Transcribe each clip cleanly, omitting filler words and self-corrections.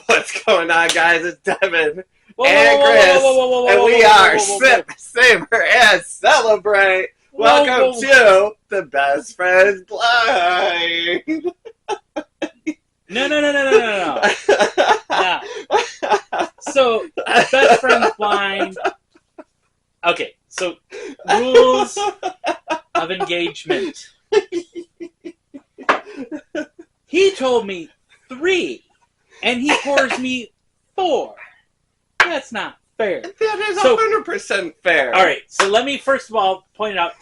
What's going on, guys? It's Devin Whoa, and whoa, whoa, Chris, whoa, whoa, whoa, whoa, and whoa, we whoa, are whoa, whoa, whoa. Sip, Savor, and Celebrate. Whoa, Welcome whoa. to the Best Friends Blind. No. Now, so, best friends blind. Okay, so, rules of engagement. He told me 3, and he pours me 4. That's not fair. That is So- 100% fair. All right, so let me first of all point out,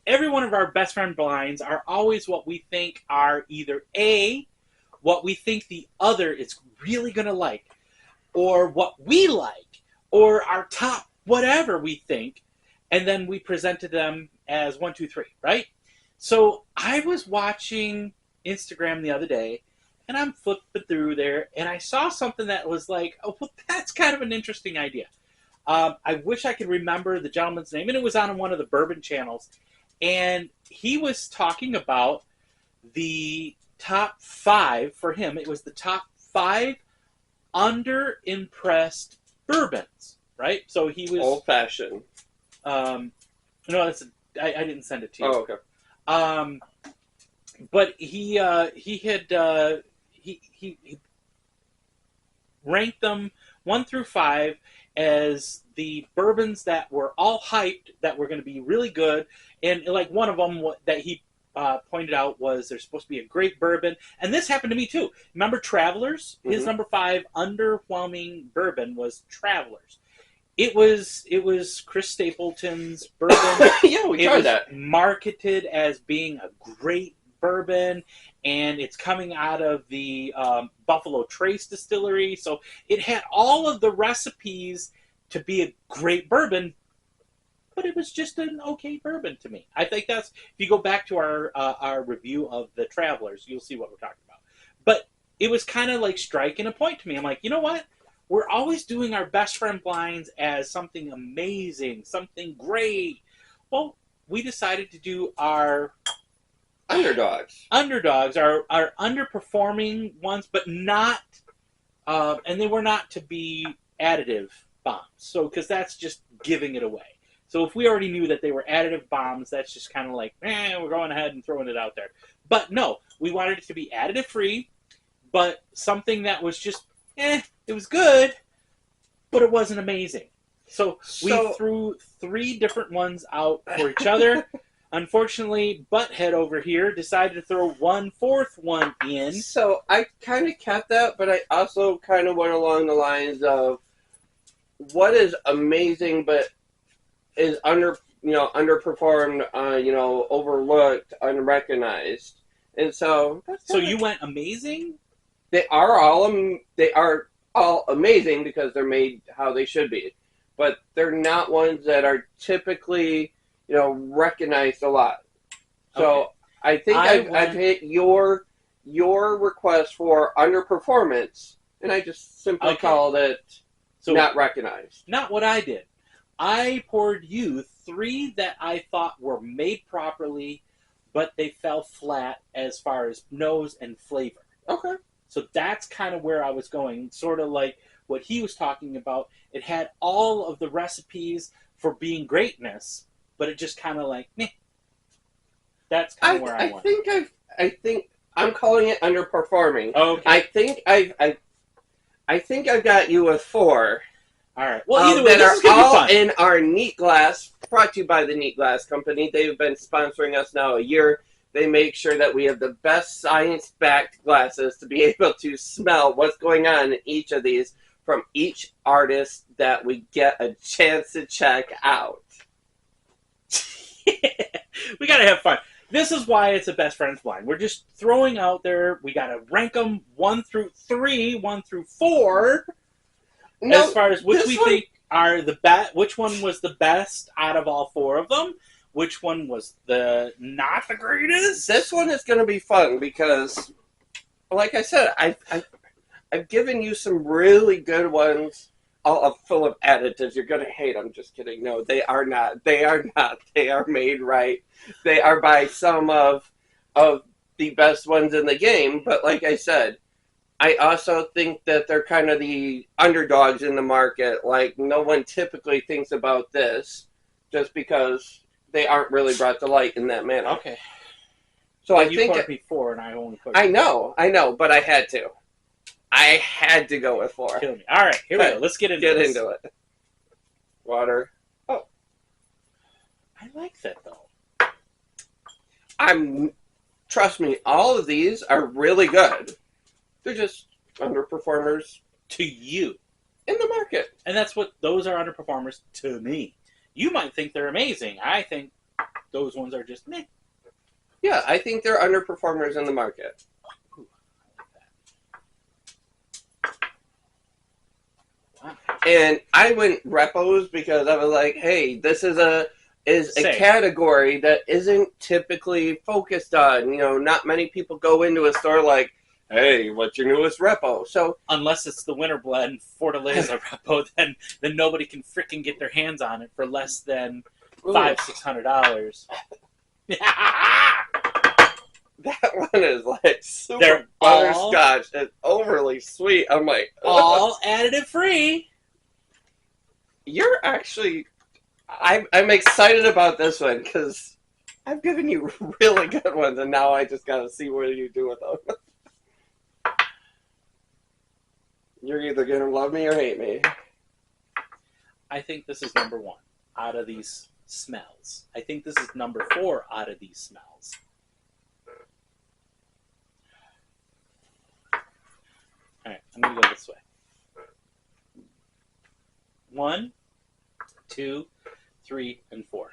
every one of our best friend blinds are always what we think are either A, what we think the other is really going to like, or what we like, or our top whatever we think, and then we present to them as 1, 2, 3, right? So I was watching Instagram the other day, and I'm flipping through there, and I saw something that was like, oh, well, that's kind of an interesting idea. I wish I could remember the gentleman's name, and it was on one of the bourbon channels, and he was talking about the top 5 for him. It was the top 5 underimpressed bourbons, right? So he was Old-fashioned. no, that's I didn't send it to you. Oh, okay. But he ranked them 1 through 5 as the bourbons that were all hyped, that were going to be really good, and like one of them that he pointed out was there's supposed to be a great bourbon, and this happened to me too. Remember Travelers? His number 5 underwhelming bourbon was Travelers. It was Chris Stapleton's bourbon. Yeah, we It tried was that. marketed as being a great bourbon, and it's coming out of the Buffalo Trace distillery, so it had all of the recipes to be a great bourbon, but it was just an okay bourbon to me. I think that's, if you go back to our review of the Travelers, you'll see what we're talking about. But it was kind of like striking a point to me. I'm like, you know what? We're always doing our best friend blinds as something amazing, something great. Well, we decided to do our Underdogs. our underperforming ones, but not, and they were not to be additive bombs. So, because that's just giving it away. So if we already knew that they were additive bombs, that's just kind of like, we're going ahead and throwing it out there. But no, we wanted it to be additive free, but something that was just, it was good, but it wasn't amazing. So we threw 3 different ones out for each other. Unfortunately, Butthead over here decided to throw 1/4 one in. So I kind of kept that, but I also kind of went along the lines of what is amazing, but is underperformed, overlooked, unrecognized, and so. So you went amazing? They are all amazing because they're made how they should be, but they're not ones that are typically recognized a lot. So Okay. I think I've hit your request for underperformance, and I just simply called it not recognized. Not what I did. I poured you 3 that I thought were made properly, but they fell flat as far as nose and flavor. Okay. So that's kind of where I was going, sort of like what he was talking about. It had all of the recipes for being greatness, but it just kind of like, meh. That's kind of where I went. I think I'm calling it underperforming. Okay. I think I've got you with 4. All right. Well, either way, that this is are gonna be all fun. in our Neat Glass, brought to you by the Neat Glass Company. They've been sponsoring us now a year. They make sure that we have the best science-backed glasses to be able to smell what's going on in each of these from each artist that we get a chance to check out. We gotta have fun. This is why it's a best friends blind. We're just throwing out there. We gotta rank them 1 through 3, 1 through 4, as far as which we think are the best. Which one was the best out of all 4 of them? Which one was not the greatest? This one is going to be fun because, like I said, I've given you some really good ones, all full of additives. You're going to hate them. Just kidding. No, they are not. They are not. They are made right. They are by some of the best ones in the game. But like I said, I also think that they're kind of the underdogs in the market. Like, no one typically thinks about this just because they aren't really brought to light in that manner. Okay. So Well, I you think poured me 4, and I only poured. I know, but I had to. I had to go with 4. Kill me. All right, here we go. Let's get into this. it. Water. Oh, I like that though. Trust me, all of these are really good. They're just underperformers To you. in the market. And that's what those are underperformers to me. You might think they're amazing. I think those ones are just meh. Yeah, I think they're underperformers in the market. Ooh, I like that. Wow. And I went repos because I was like, hey, this is a Same. category that isn't typically focused on. You know, not many people go into a store like, hey, what's your newest repo? So Unless it's the Winter Blend Fortaleza Repo, then nobody can freaking get their hands on it for less than $500-$600. that one is like super They're butterscotch and overly sweet. I'm like, all additive free. you're actually. I'm excited about this one because I've given you really good ones, and now I just got to see what you do with them. You're either going to love me or hate me. I think this is number 1 out of these smells. I think this is number 4 out of these smells. All right, I'm going to go this way. 1, 2, 3, and 4.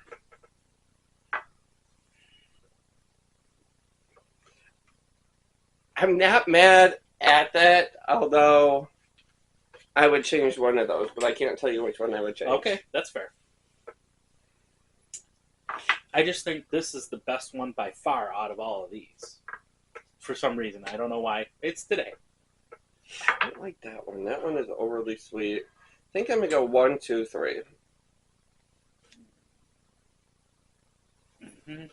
I'm not mad at that, although I would change one of those, but I can't tell you which one I would change. Okay, that's fair. I just think this is the best one by far out of all of these. For some reason. I don't know why. It's today. I don't like that one. That one is overly sweet. I think I'm going to go 1, 2, 3. Mm-hmm.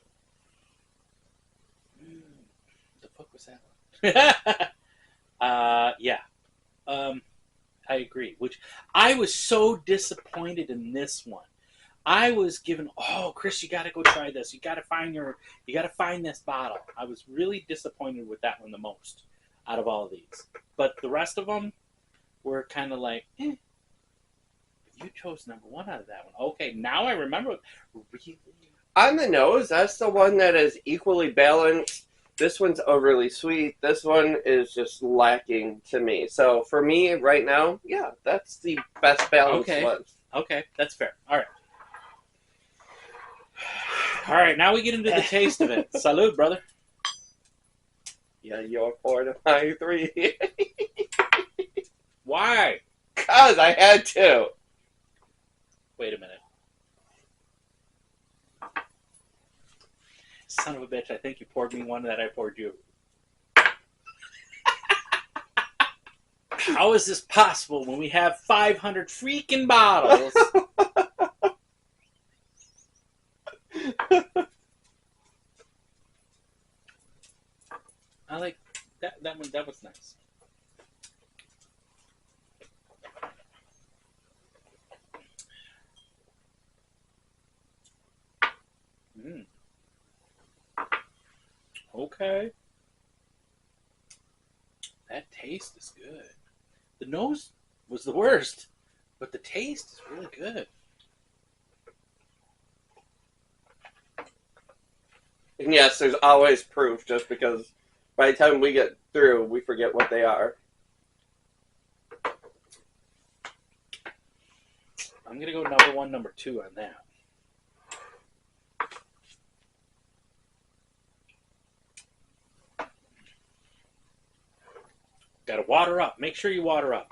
The fuck was that one? Yeah. I agree. Which I was so disappointed in this one. I was given, oh, Chris, you got to go try this. You got to find this bottle. I was really disappointed with that one the most out of all of these. But the rest of them were kind of like, eh. You chose number 1 out of that one. Okay, now I remember. Really? On the nose, that's the one that is equally balanced. This one's overly sweet. This one is just lacking to me. So for me, right now, yeah, that's the best balanced one. Okay, that's fair. All right. All right, now we get into the taste of it. Salud, brother. Yeah, you're 4 to my 3. Why? Because I had to. Wait a minute. Son of a bitch, I think you poured me one that I poured you. How is this possible when we have 500 freaking bottles? I like that one. That was nice. Mm. Okay. That taste is good. The nose was the worst, but the taste is really good. And yes, there's always proof just because by the time we get through, we forget what they are. I'm going to go number 1, number 2 on that. Got to water up. Make sure you water up.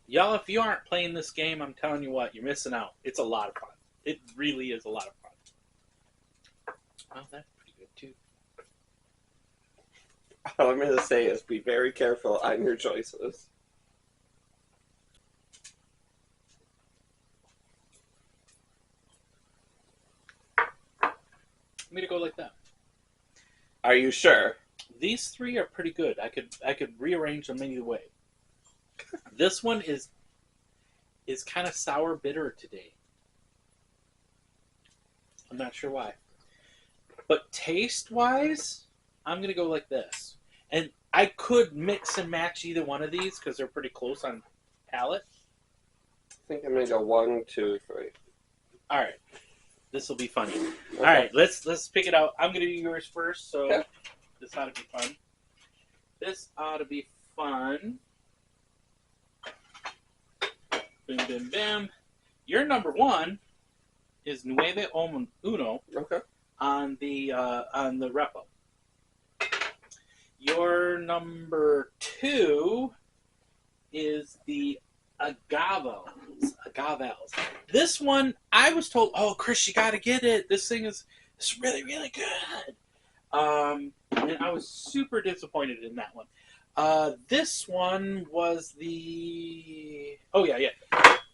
Y'all, if you aren't playing this game, I'm telling you what, you're missing out. It's a lot of fun. It really is a lot of fun. Oh, that's pretty good, too. All I'm going to say is be very careful on your choices. I'm going to go like that. Are you sure? These three are pretty good. I could rearrange them any way. This one is kind of sour bitter today. I'm not sure why. But taste-wise, I'm going to go like this. And I could mix and match either one of these because they're pretty close on palate. I think I'm going to go 1, 2, 3. All right. This will be funny. Okay. All right, let's pick it out. I'm going to do yours first, so okay. This ought to be fun. This ought to be fun. Bim, bim, bim. Your number one is Nueve Uno. Okay. On the Repo. Your number two is the Agaves. This one, I was told, oh, Chris, you got to get it. This thing is really, really good. And I was super disappointed in that one. This one was the... Oh, yeah.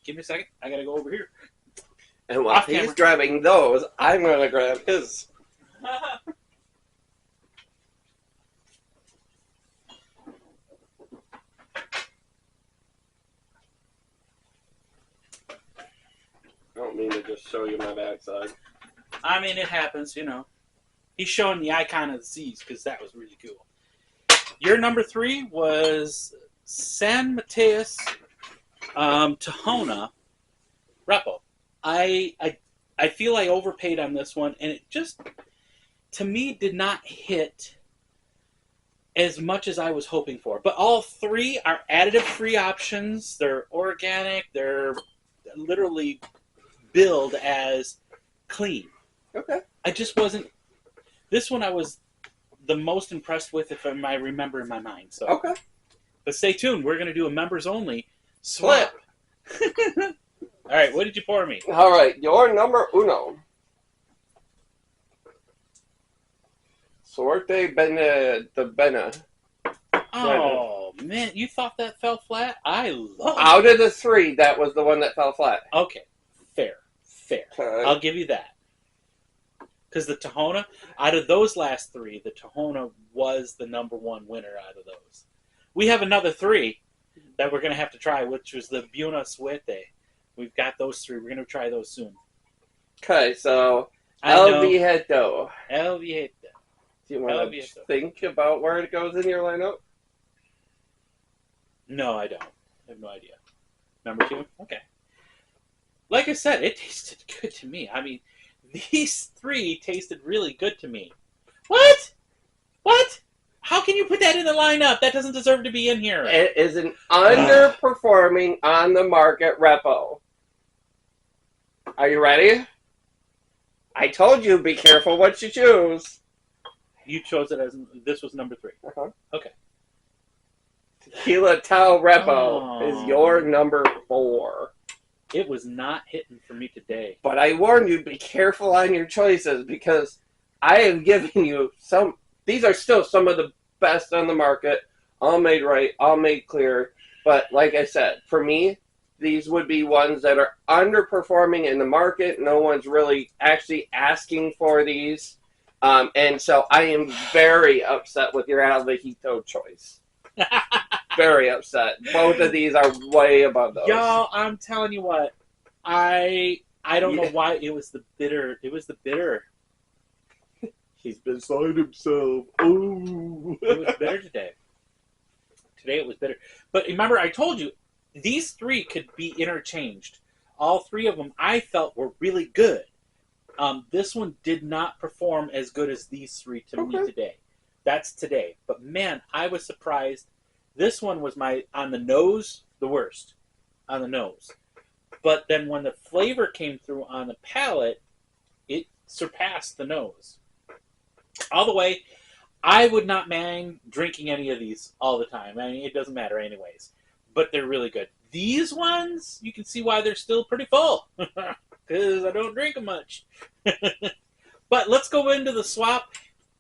Give me a second. I got to go over here. And while he's grabbing those, I'm going to grab his. I don't mean to just show you my backside. I mean, it happens, you know. He's showing the icon of the seas because that was really cool. Your number three was San Mateus Tahona Repo. I feel I overpaid on this one, and it just, to me, did not hit as much as I was hoping for. But all three are additive-free options. They're organic. They're literally billed as clean. Okay. I just wasn't... This one I was the most impressed with, if I remember in my mind. So. Okay. But stay tuned. We're going to do a members-only swap. All right, what did you pour me? All right, your number uno. Suerte Bena. Oh, man, you thought that fell flat? I love it. Out of the three, that was the one that fell flat. Okay, fair. Okay. I'll give you that. Because the Tahona, out of those last three, the Tahona was the number one winner out of those. We have another three that we're going to have to try, which was the Buena Suerte. We've got those three. We're going to try those soon. Okay, so El Viejo. El Viejo. Do you want to think about where it goes in your lineup? No, I don't. I have no idea. Number two? Okay. Like I said, it tasted good to me. I mean, these three tasted really good to me. What? How can you put that in the lineup? That doesn't deserve to be in here. It is an underperforming on the market repo. Are you ready? I told you, be careful what you choose. You chose it as this was number three. Uh-huh. Okay. Tequila Tau Repo is your number 4. It was not hitting for me today. But I warned you, be careful on your choices because I have given you some. These are still some of the best on the market, all made right, all made clear. But like I said, for me, these would be ones that are underperforming in the market. No one's really actually asking for these. And so I am very upset with your El Viejito choice. Very upset. Both of these are way above those. Yo, I'm telling you what. I don't know why it was the bitter. It was the bitter. He's beside himself. Oh. It was bitter today. Today it was bitter. But remember, I told you, these three could be interchanged. All three of them I felt were really good. This one did not perform as good as these three to me today. That's today. But man, I was surprised. This one was on the nose, the worst. On the nose. But then when the flavor came through on the palate, it surpassed the nose. All the way, I would not mind drinking any of these all the time. I mean, it doesn't matter anyways. But they're really good. These ones, you can see why they're still pretty full. Because I don't drink them much. But let's go into the swap.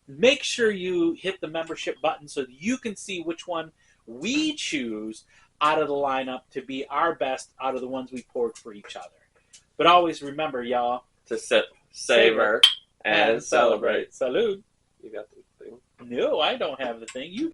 Make sure you hit the membership button so that you can see which one we choose out of the lineup to be our best out of the ones we poured for each other. But always remember, y'all, to sip, savor, and celebrate. Salud. You got the thing. No, I don't have the thing. You